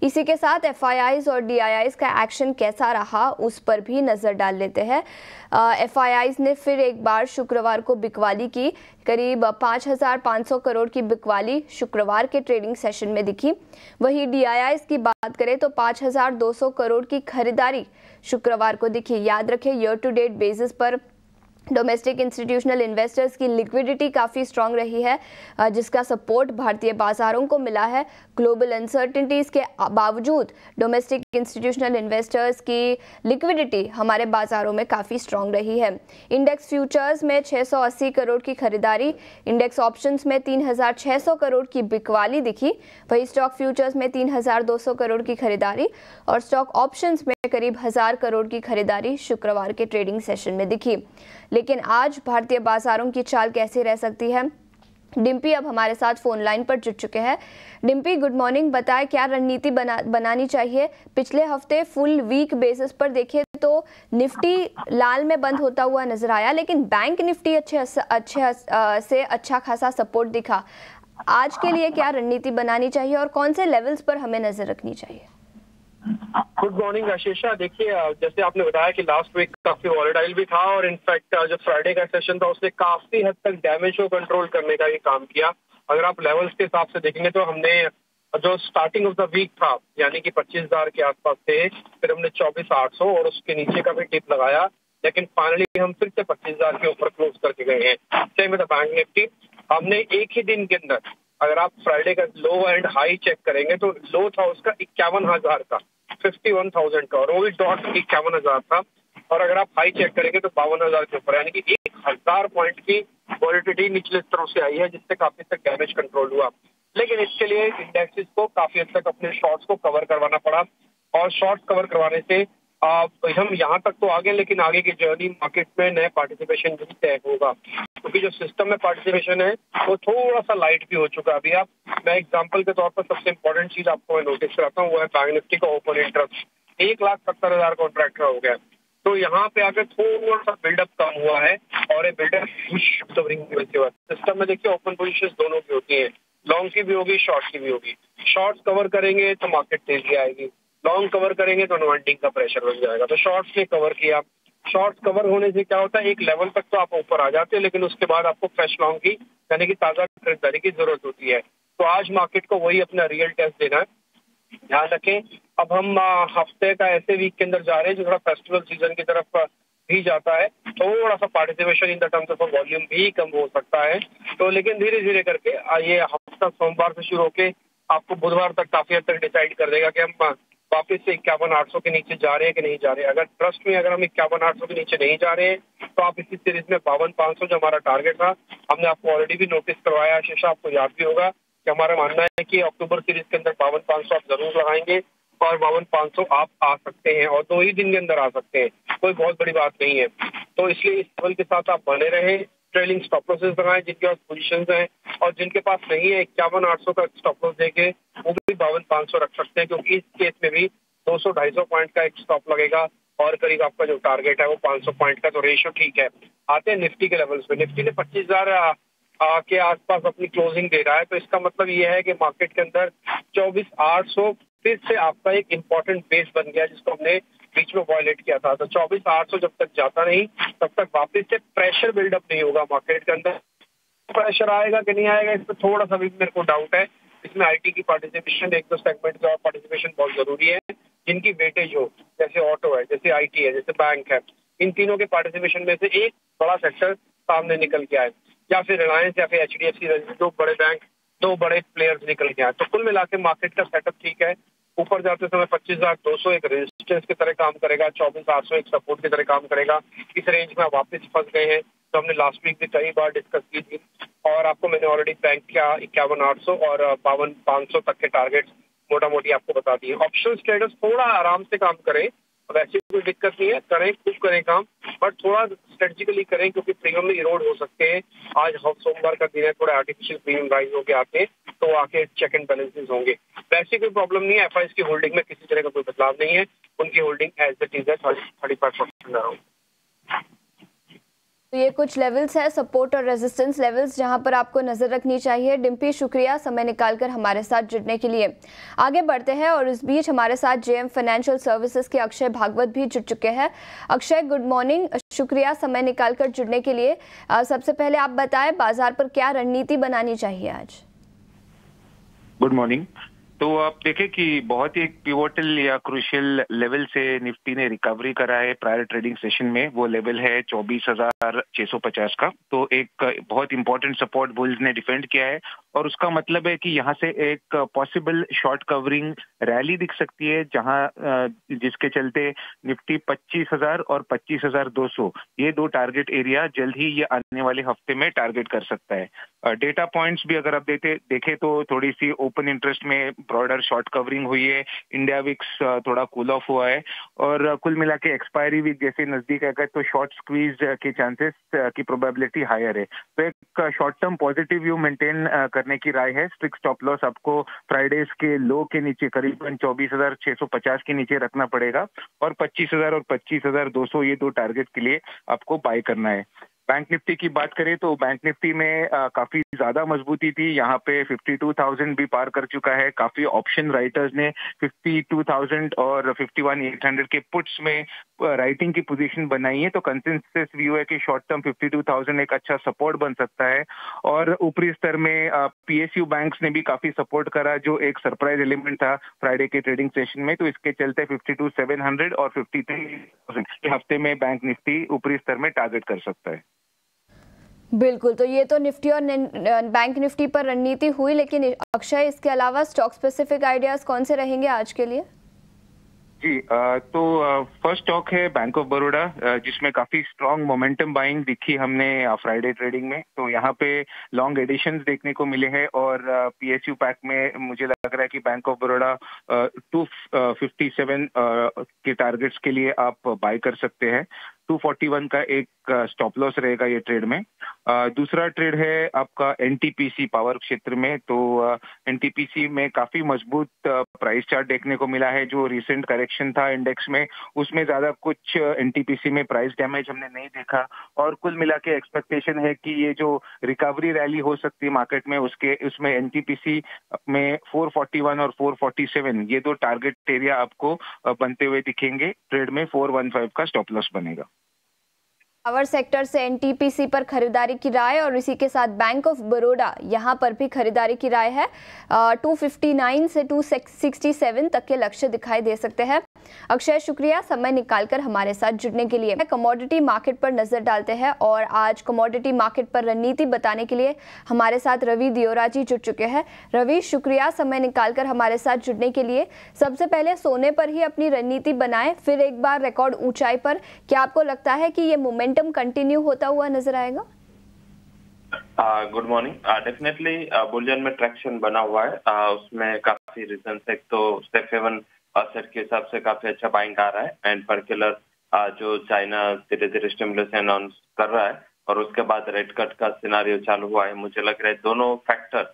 इसी के साथ एफआईआईज और डीआईआईज का एक्शन कैसा रहा उस पर भी नजर डाल लेते हैं। एफआईआईज ने फिर एक बार शुक्रवार को बिकवाली की। करीब 5,500 करोड़ की बिकवाली शुक्रवार के ट्रेडिंग सेशन में दिखी। वहीं डीआईआईज की बात करें तो 5,200 करोड़ की खरीदारी शुक्रवार को दिखी। याद रखें, ईयर टू डेट बेसिस पर डोमेस्टिक इंस्टीट्यूशनल इन्वेस्टर्स की लिक्विडिटी काफ़ी स्ट्रांग रही है, जिसका सपोर्ट भारतीय बाजारों को मिला है। ग्लोबल अनसर्टेनिटीज के बावजूद डोमेस्टिक इंस्टीट्यूशनल इन्वेस्टर्स की लिक्विडिटी हमारे बाजारों में काफ़ी स्ट्रांग रही है। इंडेक्स फ्यूचर्स में 680 करोड़ की खरीदारी, इंडेक्स ऑप्शंस में 3,600 करोड़ की बिकवाली दिखी। वही स्टॉक फ्यूचर्स में 3,200 करोड़ की खरीदारी और स्टॉक ऑप्शंस में करीब 1,000 करोड़ की खरीदारी शुक्रवार के ट्रेडिंग सेशन में दिखी। लेकिन आज भारतीय बाजारों की चाल कैसी रह सकती है? डिम्पी अब हमारे साथ फोन लाइन पर जुड़ चुके हैं। Dimpy, good morning. बताएं क्या रणनीति बनानी चाहिए? पिछले हफ्ते फुल वीक बेसिस पर देखें तो निफ्टी लाल में बंद होता हुआ नजर आया, लेकिन बैंक निफ्टी से अच्छा खासा सपोर्ट दिखा। आज के लिए क्या रणनीति बनानी चाहिए और कौन से लेवल्स पर हमें नजर रखनी चाहिए? Good morning Ashisha. देखिए, जैसे आपने बताया कि लास्ट वीक काफी वॉलेटाइल भी था और इनफैक्ट जो फ्राइडे का सेशन था उसने काफी हद तक डैमेज को कंट्रोल करने का ये काम किया। अगर आप लेवल्स के हिसाब से देखेंगे तो हमने जो स्टार्टिंग ऑफ द वीक था यानी कि 25,000 के आसपास थे, फिर हमने 24,800 और उसके नीचे का भी टिप लगाया, लेकिन फाइनली हम फिर से 25,000 के ऊपर क्लोज करके गए हैं। सेम विद बैंक निफ्टी, हमने एक ही दिन के अंदर अगर आप फ्राइडे का लो एंड हाई चेक करेंगे तो लो था उसका 51,000 का, 51,000 का, और वो भी डॉट 51,000 था। और अगर आप हाई चेक करेंगे तो 52,000 के ऊपर, यानी कि 1,000 पॉइंट की वॉलिटिलिटी निचले स्तरों से आई है, जिससे काफी तक डैमेज कंट्रोल हुआ। लेकिन इसके लिए इंडेक्सेस को काफी हद तक अपने शॉर्ट्स को कवर करवाना पड़ा और शॉर्ट कवर करवाने से हम यहाँ तक तो आगे, लेकिन आगे की जर्नी मार्केट में नए पार्टिसिपेशन भी तय होगा, क्योंकि जो सिस्टम में पार्टिसिपेशन है वो थोड़ा सा लाइट भी हो चुका है अभी। मैं एग्जांपल के तौर पर सबसे इंपॉर्टेंट चीज आपको मैं नोटिस कराता हूँ, वो है बैंक निफ्टी का ओपन इंटरेस्ट 1,70,000 कॉन्ट्रैक्ट का हो गया। तो यहाँ पे आकर थोड़ा सा बिल्डअप कम हुआ है और ये बिल्डअप सिस्टम में देखिए ओपन पोजिशन दोनों की होती है, लॉन्ग की भी होगी, शॉर्ट की भी होगी। शॉर्ट कवर करेंगे तो मार्केट तेजी आएगी, लॉन्ग कवर करेंगे तो अनवाइंडिंग का प्रेशर बन जाएगा। तो शॉर्ट्स ने कवर किया। शॉर्ट्स कवर होने से क्या होता है, एक लेवल तक तो आप ऊपर आ जाते हैं, लेकिन उसके बाद आपको फ्रेश लॉन्ग की यानी कि ताजा खरीदारी की जरूरत होती है। तो आज मार्केट को वही अपना रियल टेस्ट देना है। ध्यान रखें, अब हम हफ्ते का ऐसे वीक के अंदर जा रहे हैं जो थोड़ा फेस्टिवल सीजन की तरफ भी जाता है, थोड़ा सा participation in the terms of volume भी कम हो सकता है। तो लेकिन धीरे धीरे करके ये हफ्ता सोमवार से शुरू होके आपको बुधवार तक काफी हद तक डिसाइड कर देगा कि हम वापस से 51,800 के नीचे जा रहे हैं कि नहीं जा रहे हैं। अगर ट्रस्ट में अगर हम 51,800 के नीचे नहीं जा रहे हैं तो आप इसी सीरीज में 52,500 जो हमारा टारगेट था, हमने आपको ऑलरेडी भी नोटिस करवाया है शीशा, आपको याद भी होगा कि हमारा मानना है कि अक्टूबर सीरीज के अंदर 52,500 आप जरूर लगाएंगे और 52,500 आप आ सकते हैं और 2 ही दिन के अंदर आ सकते हैं, कोई बहुत बड़ी बात नहीं है। तो इसलिए इस लेवल के साथ आप बने रहे, ट्रेलिंग स्टॉप लॉसेस लगाएं जिनके पास पोजीशंस हैं, और जिनके पास नहीं है 51,800 का स्टॉप लॉस देके वो भी 52,500 रख सकते हैं, क्योंकि इस केस में भी 200-250 पॉइंट का एक स्टॉप लगेगा और करीब आपका जो टारगेट है वो 500 पॉइंट का। तो रेशियो ठीक है। आते हैं निफ्टी के लेवल्स पे। निफ्टी ने 25,000 के आसपास अपनी क्लोजिंग दे रहा है, तो इसका मतलब ये है कि मार्केट के अंदर 24,800 फिर से आपका एक इम्पोर्टेंट बेस बन गया, जिसको हमने बीच में वॉयलेट किया था। तो 24,800 जब तक जाता नहीं तब तक वापस से प्रेशर बिल्डअप नहीं होगा मार्केट के अंदर। प्रेशर आएगा कि नहीं आएगा इस पर थोड़ा सा भी मेरे को डाउट है। इसमें आईटी की पार्टिसिपेशन, एक दो सेगमेंट की और पार्टिसिपेशन बहुत जरूरी है, जिनकी वेटेज हो, जैसे ऑटो है, जैसे आईटी है, जैसे बैंक है। इन तीनों के पार्टिसिपेशन में से एक बड़ा सेक्टर सामने निकल के आए, या फिर रिलायंस या फिर एचडीएफसी, दो बड़े बैंक, दो बड़े प्लेयर्स निकल के आए। तो कुल मिला के मार्केट का सेटअप ठीक है। ऊपर जाते समय 25,200 एक रेजिस्टेंस की तरह काम करेगा, 24,800 एक सपोर्ट की तरह काम करेगा। इस रेंज में वापस फंस गए हैं, तो हमने लास्ट वीक भी कई बार डिस्कस की थी और आपको मैंने ऑलरेडी बैंक का 51,800 और 52,500 तक के टारगेट मोटा मोटी आपको बता दिए। ऑप्शन ट्रेडर्स थोड़ा आराम से काम करें, वैसे कोई दिक्कत नहीं है, करें खूब करें काम, बट थोड़ा स्ट्रेटेजिकली करें क्योंकि प्रीमियम में इरोड हो सकते हैं। आज सोमवार का दिन है, थोड़ा आर्टिफिशियल प्रीमियम राइज होके आते हैं, तो आके चेक एंड बैलेंसेस होंगे। वैसे कोई प्रॉब्लम नहीं है, एफआईएस की होल्डिंग में किसी तरह का कोई बदलाव नहीं है, उनकी होल्डिंग एज इट इज है 35% तो ये कुछ लेवल्स है, सपोर्ट और रेजिस्टेंस लेवल्स, जहां पर आपको नजर रखनी चाहिए। डिम्पी, शुक्रिया समय निकालकर हमारे साथ जुड़ने के लिए। आगे बढ़ते हैं और इस बीच हमारे साथ जेएम फाइनेंशियल सर्विसेज के अक्षय भागवत भी जुड़ चुके हैं। अक्षय, गुड मॉर्निंग, शुक्रिया समय निकालकर जुड़ने के लिए। सबसे पहले आप बताएं, बाजार पर क्या रणनीति बनानी चाहिए आज? Good morning. तो आप देखें कि बहुत ही एक पिवोटल या क्रूशियल लेवल से निफ्टी ने रिकवरी करा है प्रायर ट्रेडिंग सेशन में। वो लेवल है 24,650 का। तो एक बहुत इंपॉर्टेंट सपोर्ट बुल्स ने डिफेंड किया है और उसका मतलब है कि यहाँ से एक पॉसिबल शॉर्ट कवरिंग रैली दिख सकती है, जहाँ जिसके चलते निफ्टी 25,000 और 25,200 ये दो टारगेट एरिया जल्द ही ये आने वाले हफ्ते में टारगेट कर सकता है। डेटा पॉइंट्स भी अगर आप देखें तो थोड़ी सी ओपन इंटरेस्ट में ब्रॉडर शॉर्ट कवरिंग हुई है। इंडिया विक्स थोड़ा कूल ऑफ हुआ है और कुल मिला के एक्सपायरी वीक जैसे नजदीक आएगा तो शॉर्ट स्क्वीज के चांसेस की प्रोबेबिलिटी हायर है। तो एक short term positive view maintain करने की राय है। स्ट्रिक्ट स्टॉप लॉस आपको फ्राइडेज के लो के नीचे करीबन 24,650 के नीचे रखना पड़ेगा और 25,000 और 25,200 ये दो टारगेट के लिए आपको बाय करना है। बैंक निफ्टी की बात करें तो बैंक निफ्टी में काफी ज्यादा मजबूती थी। यहाँ पे 52,000 भी पार कर चुका है। काफी ऑप्शन राइटर्स ने 52,000 और 51,800 के पुट्स में राइटिंग की पोजीशन बनाई है। तो कंसेंसस व्यू है कि शॉर्ट टर्म 52,000 एक अच्छा सपोर्ट बन सकता है। और ऊपरी स्तर में पीएसयू बैंक्स ने भी काफी सपोर्ट करा, जो एक सरप्राइज एलिमेंट था फ्राइडे के ट्रेडिंग सेशन में। तो इसके चलते 52,700 और 53,000 के हफ्ते में बैंक निफ्टी ऊपरी स्तर में टारगेट कर सकता है। बिल्कुल, तो ये तो निफ्टी और बैंक निफ्टी पर रणनीति हुई, लेकिन अक्षय, इसके अलावा स्टॉक स्पेसिफिक आइडियाज कौन से रहेंगे आज के लिए? जी, तो फर्स्ट स्टॉक है बैंक ऑफ बड़ौदा, जिसमें काफी स्ट्रांग मोमेंटम बाइंग दिखी हमने फ्राइडे ट्रेडिंग में। तो यहाँ पे लॉन्ग एडिशंस देखने को मिले हैं और पीएसयू पैक में मुझे लग रहा है कि बैंक ऑफ बड़ौदा 257 के टारगेट्स के लिए आप बाय कर सकते हैं। 241 का एक स्टॉप लॉस रहेगा ये ट्रेड में। दूसरा ट्रेड है आपका एनटीपीसी पावर क्षेत्र में। तो एनटीपीसी में काफी मजबूत प्राइस चार्ट देखने को मिला है। जो रिसेंट करेक्शन था इंडेक्स में, उसमें ज्यादा कुछ एनटीपीसी में प्राइस डैमेज हमने नहीं देखा और कुल मिला के एक्सपेक्टेशन है कि ये जो रिकवरी रैली हो सकती है मार्केट में, उसमें एनटीपीसी में 441 और 447 ये दो टारगेट एरिया आपको बनते हुए दिखेंगे। ट्रेड में 415 का स्टॉप लॉस बनेगा। पावर सेक्टर से एनटीपीसी पर खरीदारी की राय और इसी के साथ बैंक ऑफ बड़ौदा यहाँ पर भी खरीदारी की राय है। 259 से 267 तक के लक्ष्य दिखाई दे सकते हैं। अक्षय, शुक्रिया समय निकालकर हमारे साथ जुड़ने के लिए। कमोडिटी मार्केट पर नजर डालते हैं और आज कमोडिटी मार्केट पर रणनीति बताने के लिए हमारे साथ रवि दियोरा जी जुड़ चुके हैं। रवि, शुक्रिया समय निकालकर हमारे साथ जुड़ने के लिए। सबसे पहले सोने पर ही अपनी रणनीति बनाएं, फिर एक बार रिकॉर्ड ऊंचाई पर। क्या आपको लगता है कि ये मोमेंटम कंटिन्यू होता हुआ नजर आएगा? Good morning. डेफिनेटली बुलियन में ट्रैक्शन बना हुआ है। उसमें काफी रीजन है। तो सेफ हेवन सेट के हिसाब से काफी अच्छा बाइंग आ रहा है एंड पर्टिकुलर जो चाइना धीरे धीरे स्टिमुलस अनाउंस कर रहा है और उसके बाद रेट कट का सिनारियो चालू हुआ है। मुझे लग रहा है दोनों फैक्टर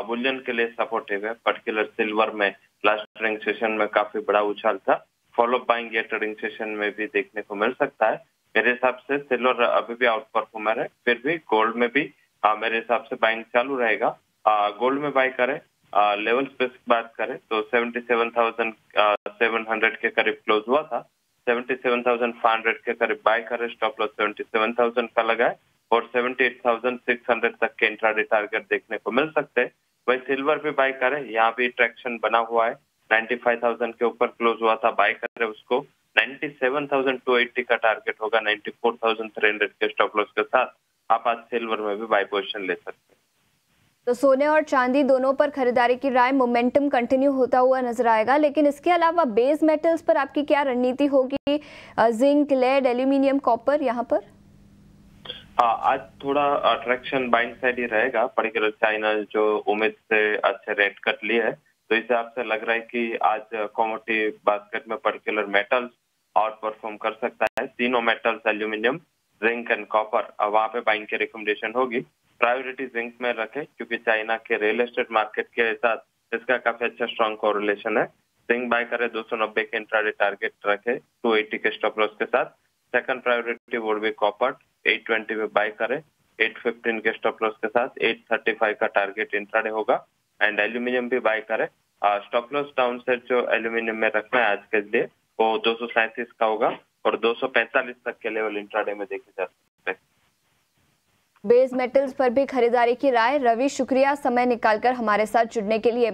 बुलियन के लिए सपोर्टिव है। पर्टिकुलर सिल्वर में लास्ट ट्रेडिंग सेशन में काफी बड़ा उछाल था। फॉलो बाइंग ये ट्रेडिंग सेशन में भी देखने को मिल सकता है। मेरे हिसाब से सिल्वर अभी भी आउट परफॉर्मर है। फिर भी गोल्ड में भी मेरे हिसाब से बाइंग चालू रहेगा। गोल्ड में बाय करें, लेवल्स पे बात करें तो 77,700 के करीब क्लोज हुआ था। 77,500 के करीब बाय करें। स्टॉप लॉस 77,000 का लगाए और 78,600 तक के इंट्राडे टारगेट देखने को मिल सकते हैं। वही सिल्वर भी बाय करें, यहाँ भी ट्रैक्शन बना हुआ है। 95,000 के ऊपर क्लोज हुआ था, बाय करें उसको। 97,280 का टारगेट होगा। 94,300 के स्टॉप लॉस के साथ आप आज सिल्वर में भी बाय पोजीशन ले सकते हैं। तो सोने और चांदी दोनों पर खरीदारी की राय, मोमेंटम कंटिन्यू होता हुआ नजर आएगा। लेकिन इसके अलावा बेस मेटल्स पर आपकी क्या रणनीति होगी? जिंक, लेड, एल्यूमिनियम, कॉपर यहाँ पर? आज थोड़ा अट्रैक्शन बाइंग साइड ही रहेगा। पर्टिकुलर चाइना जो उम्मीद से अच्छे रेट कट लिए है, तो इस हिसाब से लग रहा है कि आज कमोडिटी बास्केट में पर्टिकुलर मेटल्स आउट परफॉर्म कर सकता है। तीनों metals aluminium, zinc and copper, वहां पे बाइंग की रिकमेंडेशन होगी। प्रायोरिटी जिंक में रखे क्योंकि चाइना के रियल एस्टेट मार्केट के साथ इसका काफी अच्छा स्ट्रॉन्ग कोरिलेशन है। जिंक बाय करे 290 के इंट्राडे टारगेट रखे 280 के स्टॉप लॉस के साथ। Second priority would be copper 820 में बाय करें, 815 के स्टॉप लॉस के साथ 835 का टारगेट इंट्राडे होगा। एंड एल्यूमिनियम भी बाय करें, स्टॉप लॉस डाउन साइड जो एल्यूमिनियम में रखना है आज के लिए वो 237 का होगा और 245 तक के लेवल इंट्राडे में देखे जा सकते हैं। बेस मेटल्स पर भी खरीदारी की राय। रवि, शुक्रिया समय निकालकर हमारे साथ जुड़ने के लिए।